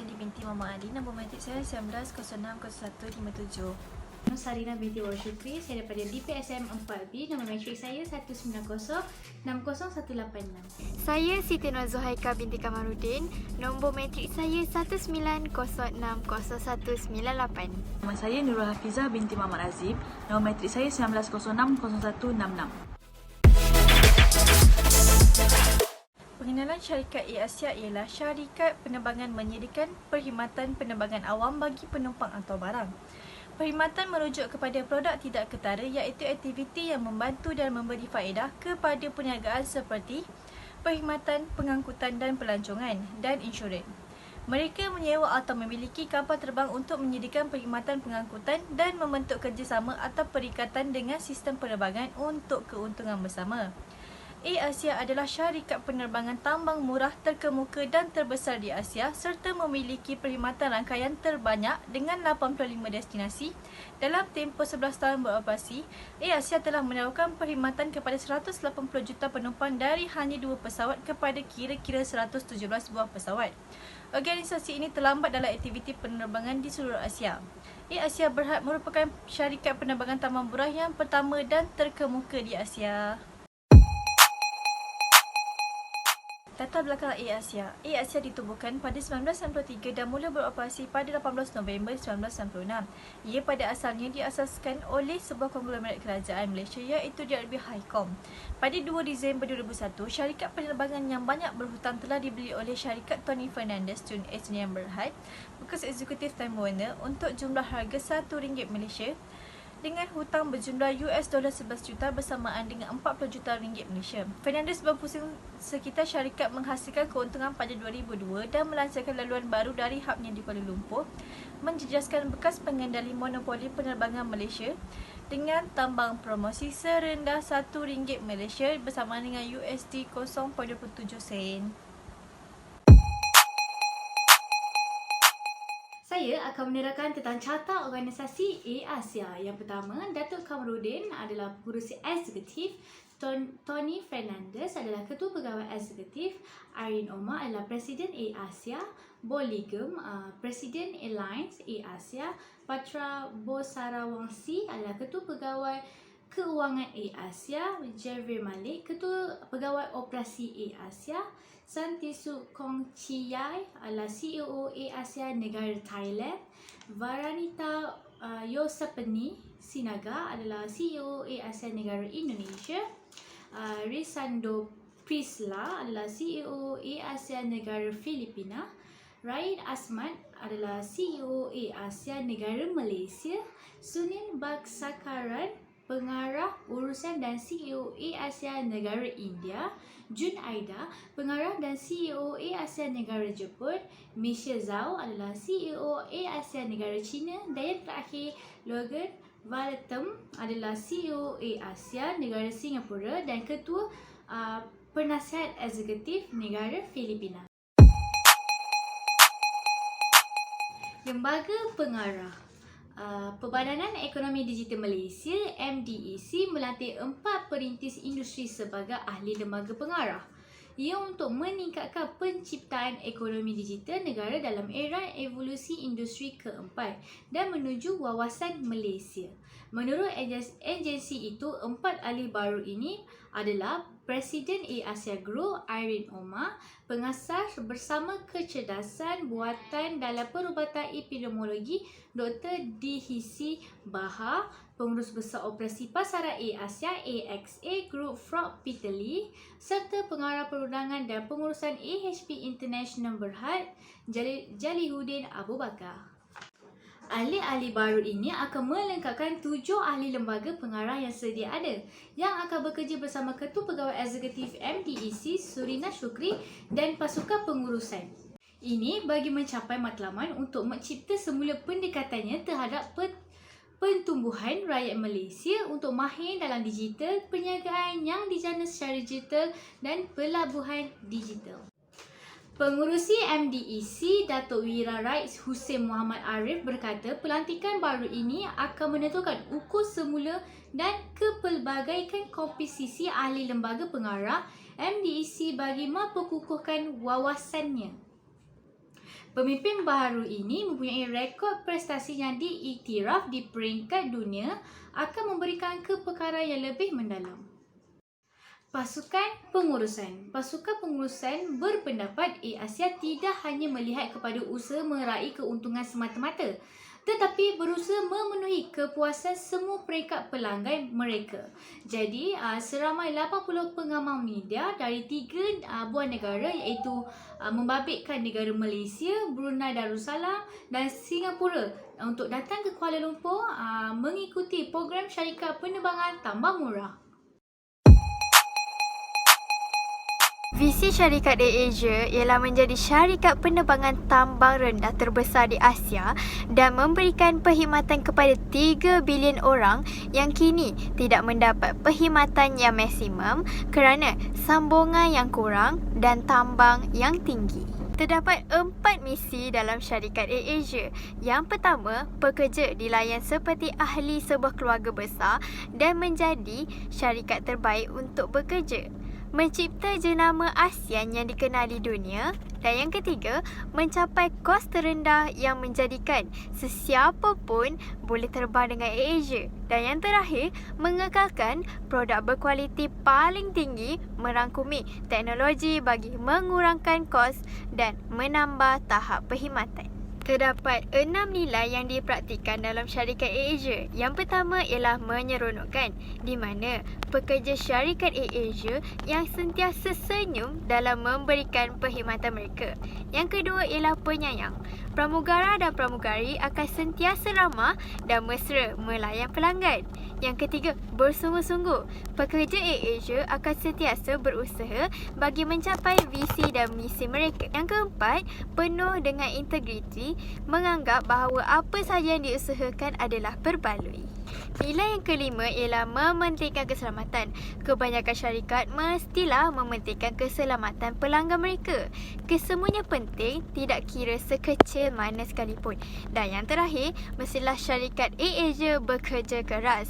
Sandi binti Muhammad Ali. Nombor matrik saya 19060157. Nama Sarina binti Warsyukri. Saya daripada DPSM 4B. Nombor matrik saya 190-60186. Saya Siti Nurzuhaika binti Kamarudin. Nombor matrik saya 190601998. Nama saya Nurul Hafizah binti Muhammad Azib. Nombor matrik saya 19060166. Pengenalan syarikat Air Asia ialah syarikat penerbangan menyediakan perkhidmatan penerbangan awam bagi penumpang atau barang. Perkhidmatan merujuk kepada produk tidak ketara iaitu aktiviti yang membantu dan memberi faedah kepada perniagaan seperti perkhidmatan, pengangkutan dan pelancongan dan insurans. Mereka menyewa atau memiliki kapal terbang untuk menyediakan perkhidmatan pengangkutan dan membentuk kerjasama atau perikatan dengan sistem penerbangan untuk keuntungan bersama. Air Asia adalah syarikat penerbangan tambang murah terkemuka dan terbesar di Asia serta memiliki perkhidmatan rangkaian terbanyak dengan 85 destinasi. Dalam tempoh 11 tahun beroperasi, Air Asia telah menawarkan perkhidmatan kepada 180 juta penumpang dari hanya 2 pesawat kepada kira-kira 117 buah pesawat. Organisasi ini terlambat dalam aktiviti penerbangan di seluruh Asia. Air Asia Berhad merupakan syarikat penerbangan tambang murah yang pertama dan terkemuka di Asia. Latar belakang Air Asia. Air Asia ditubuhkan pada 1993 dan mula beroperasi pada 18 November 1996. Ia pada asalnya diasaskan oleh sebuah konglomerat kerajaan Malaysia iaitu DRB Highcom. Pada 2 Disember 2001, syarikat penerbangan yang banyak berhutang telah dibeli oleh syarikat Tony Fernandez Tun Engineering Berhad, bekas eksekutif Time Warner untuk jumlah harga RM1 Malaysia dengan hutang berjumlah $11 juta bersamaan dengan 40 juta ringgit Malaysia. Fernandez berpusing sekitar syarikat menghasilkan keuntungan pada 2002 dan melancarkan laluan baru dari hubnya di Kuala Lumpur, menjejaskan bekas pengendali monopoli penerbangan Malaysia dengan tambang promosi serendah RM1 Malaysia bersamaan dengan USD 0.27 sen. Saya akan menerangkan tentang carta organisasi Air Asia. Yang pertama, Datuk Kamarudin adalah pengurusi eksekutif, Tony Fernandez adalah ketua pegawai eksekutif, Irene Omar adalah Presiden Air Asia, Boligum, Presiden Airlines Air Asia, Patra Bosarawangsi adalah ketua pegawai Keuangan Air Asia, Javier Malik, ketua pegawai operasi Air Asia, Santisu Kongchiyai adalah CEO Air Asia Negara Thailand, Varanita Yosapani Sinaga adalah CEO Air Asia Negara Indonesia, Risando Prisla adalah CEO Air Asia Negara Filipina, Raid Asmat adalah CEO Air Asia Negara Malaysia, Sunil Bagsakaran Pengarah Urusan dan CEO Air Asia Negara India, Jun Aida, Pengarah dan CEO Air Asia Negara Jepun, Misha Zhao adalah CEO Air Asia Negara China dan yang terakhir, Logan Valatem adalah CEO Air Asia Negara Singapura dan Ketua Penasihat Eksekutif Negara Filipina. Lembaga Pengarah Perbadanan Ekonomi Digital Malaysia MDEC melantik 4 perintis industri sebagai ahli lembaga pengarah. Ia untuk meningkatkan penciptaan ekonomi digital negara dalam era evolusi industri keempat dan menuju wawasan Malaysia. Menurut agensi itu, 4 ahli baru ini adalah Presiden Air Asia Group Irene Omar, pengasas bersama kecerdasan buatan dalam perubatan epidemiologi Dr. Dihisi Bahar, pengurus besar operasi pasaran Air Asia AXA Group Frog Peter Lee, serta pengarah perundangan dan pengurusan AHP International Berhad Jalihuddin Abu Bakar. Ahli-ahli baru ini akan melengkapkan 7 ahli lembaga pengarah yang sedia ada yang akan bekerja bersama Ketua Pegawai Eksekutif MDEC Surina Shukri dan pasukan pengurusan. Ini bagi mencapai matlaman untuk mencipta semula pendekatannya terhadap pertumbuhan rakyat Malaysia untuk mahir dalam digital, perniagaan yang dijana secara digital dan pelabuhan digital. Pengurusi MDEC Datuk Wira Raid Hussein Muhammad Arif berkata pelantikan baru ini akan menentukan ukur semula dan kepelbagaikan komposisi ahli lembaga pengarah MDEC bagi memperkukuhkan wawasannya. Pemimpin baharu ini mempunyai rekod prestasi yang diiktiraf di peringkat dunia akan memberikan keperkaran yang lebih mendalam. Pasukan pengurusan berpendapat Asia tidak hanya melihat kepada usaha meraih keuntungan semata-mata, tetapi berusaha memenuhi kepuasan semua peringkat pelanggan mereka. Jadi, seramai 80 pengamal media dari 3 buah negara iaitu membabitkan negara Malaysia, Brunei Darussalam dan Singapura untuk datang ke Kuala Lumpur mengikuti program syarikat penerbangan tambang murah. Visi syarikat AirAsia ialah menjadi syarikat penerbangan tambang rendah terbesar di Asia dan memberikan perkhidmatan kepada 3 bilion orang yang kini tidak mendapat perkhidmatan yang maksimum kerana sambungan yang kurang dan tambang yang tinggi. Terdapat 4 misi dalam syarikat AirAsia. Yang pertama, pekerja dilayan seperti ahli sebuah keluarga besar dan menjadi syarikat terbaik untuk bekerja. Mencipta jenama ASEAN yang dikenali dunia. Dan yang ketiga, mencapai kos terendah yang menjadikan sesiapa pun boleh terbang dengan AirAsia. Dan yang terakhir, mengekalkan produk berkualiti paling tinggi, merangkumi teknologi bagi mengurangkan kos dan menambah tahap perkhidmatan. Terdapat 6 nilai yang dipraktikkan dalam syarikat AirAsia. Yang pertama ialah menyeronokkan, di mana pekerja syarikat AirAsia yang sentiasa senyum dalam memberikan perkhidmatan mereka. Yang kedua ialah penyayang. Pramugara dan pramugari akan sentiasa ramah dan mesra melayan pelanggan. Yang ketiga, bersungguh-sungguh. Pekerja AirAsia akan sentiasa berusaha bagi mencapai visi dan misi mereka. Yang keempat, penuh dengan integriti, menganggap bahawa apa sahaja yang diusahakan adalah berbaloi. Nilai yang kelima ialah mementingkan keselamatan. Kebanyakan syarikat mestilah mementingkan keselamatan pelanggan mereka. Kesemuanya penting, tidak kira sekecil mana sekalipun. Dan yang terakhir, mestilah syarikat AirAsia bekerja keras.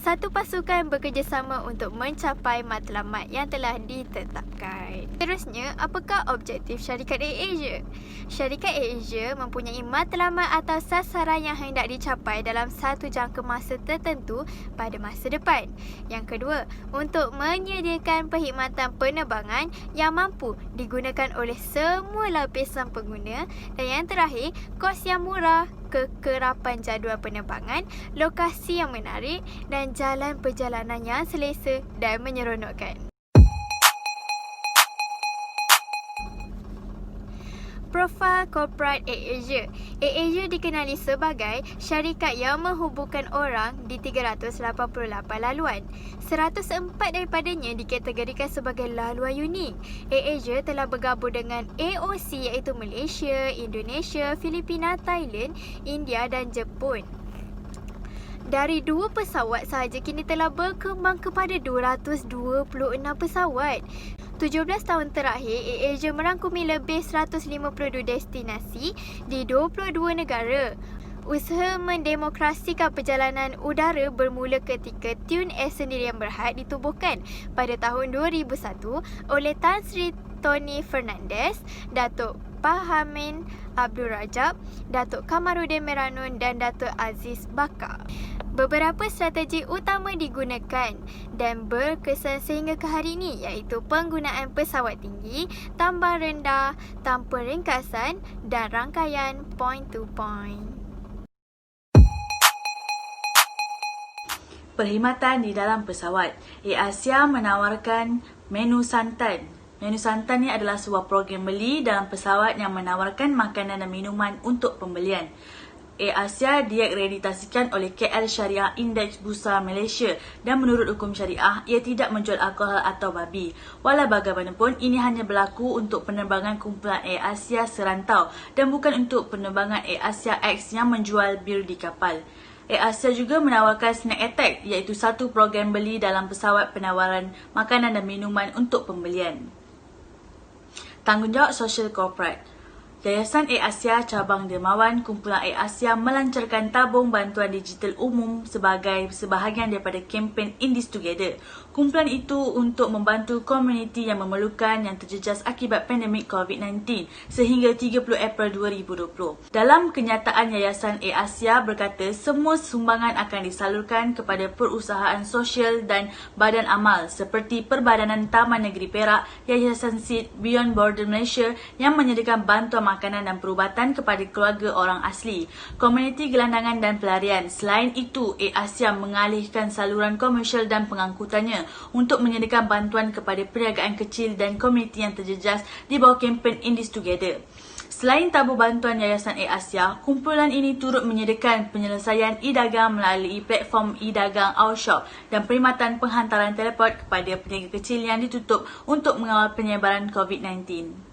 Satu pasukan bekerjasama untuk mencapai matlamat yang telah ditetapkan. Terusnya, apakah objektif syarikat AirAsia? Syarikat AirAsia mempunyai matlamat atau sasaran yang hendak dicapai dalam satu jangka masa tertentu pada masa depan. Yang kedua, untuk menyediakan perkhidmatan penerbangan yang mampu digunakan oleh semua lapisan pengguna. Dan yang terakhir, kos yang murah, kekerapan jadual penerbangan, lokasi yang menarik dan jalan perjalanan yang selesa dan menyeronokkan. Profil Corporate AirAsia. AirAsia dikenali sebagai syarikat yang menghubungkan orang di 388 laluan. 104 daripadanya dikategorikan sebagai laluan unik. AirAsia telah bergabung dengan AOC iaitu Malaysia, Indonesia, Filipina, Thailand, India dan Jepun. Dari 2 pesawat sahaja kini telah berkembang kepada 226 pesawat. 17 tahun terakhir, AirAsia merangkumi lebih 152 destinasi di 22 negara. Usaha mendemokrasikan perjalanan udara bermula ketika Tun Air Sendirian Berhad ditubuhkan pada tahun 2001 oleh Tan Sri Tony Fernandez, Datuk Pahamin Abdul Rajab, Datuk Kamarudin Meranun dan Datuk Aziz Bakar. Beberapa strategi utama digunakan dan berkesan sehingga ke hari ini iaitu penggunaan pesawat tinggi, tambang rendah, tanpa ringkasan dan rangkaian point to point. Perkhidmatan di dalam pesawat. AirAsia menawarkan menu santan. Menu santan ni adalah sebuah program beli dalam pesawat yang menawarkan makanan dan minuman untuk pembelian. AirAsia diakreditasikan oleh KL Syariah Index Bursa Malaysia dan menurut hukum syariah, ia tidak menjual alkohol atau babi. Walau bagaimanapun, ini hanya berlaku untuk penerbangan kumpulan AirAsia serantau dan bukan untuk penerbangan AirAsia X yang menjual bir di kapal. AirAsia juga menawarkan Snack Attack iaitu satu program beli dalam pesawat penawaran makanan dan minuman untuk pembelian. Tanggungjawab sosial korporat. Yayasan Air-Asia Cabang Dermawan Kumpulan Air-Asia melancarkan tabung bantuan digital umum sebagai sebahagian daripada kempen In This Together. Kumpulan itu untuk membantu komuniti yang memerlukan yang terjejas akibat pandemik COVID-19 sehingga 30 April 2020. Dalam kenyataan, Yayasan Air-Asia berkata semua sumbangan akan disalurkan kepada perusahaan sosial dan badan amal seperti Perbadanan Taman Negeri Perak, Yayasan SID, Beyond Border Malaysia yang menyediakan bantuan makanan dan perubatan kepada keluarga orang asli, komuniti gelandangan dan pelarian. Selain itu, Air-Asia mengalihkan saluran komersial dan pengangkutannya untuk menyediakan bantuan kepada perniagaan kecil dan komuniti yang terjejas di bawah kempen In This Together. Selain tabur bantuan Yayasan Air-Asia, kumpulan ini turut menyediakan penyelesaian e-dagang melalui platform e-dagang Our Shop dan perkhidmatan penghantaran teleport kepada peniaga kecil yang ditutup untuk mengawal penyebaran COVID-19.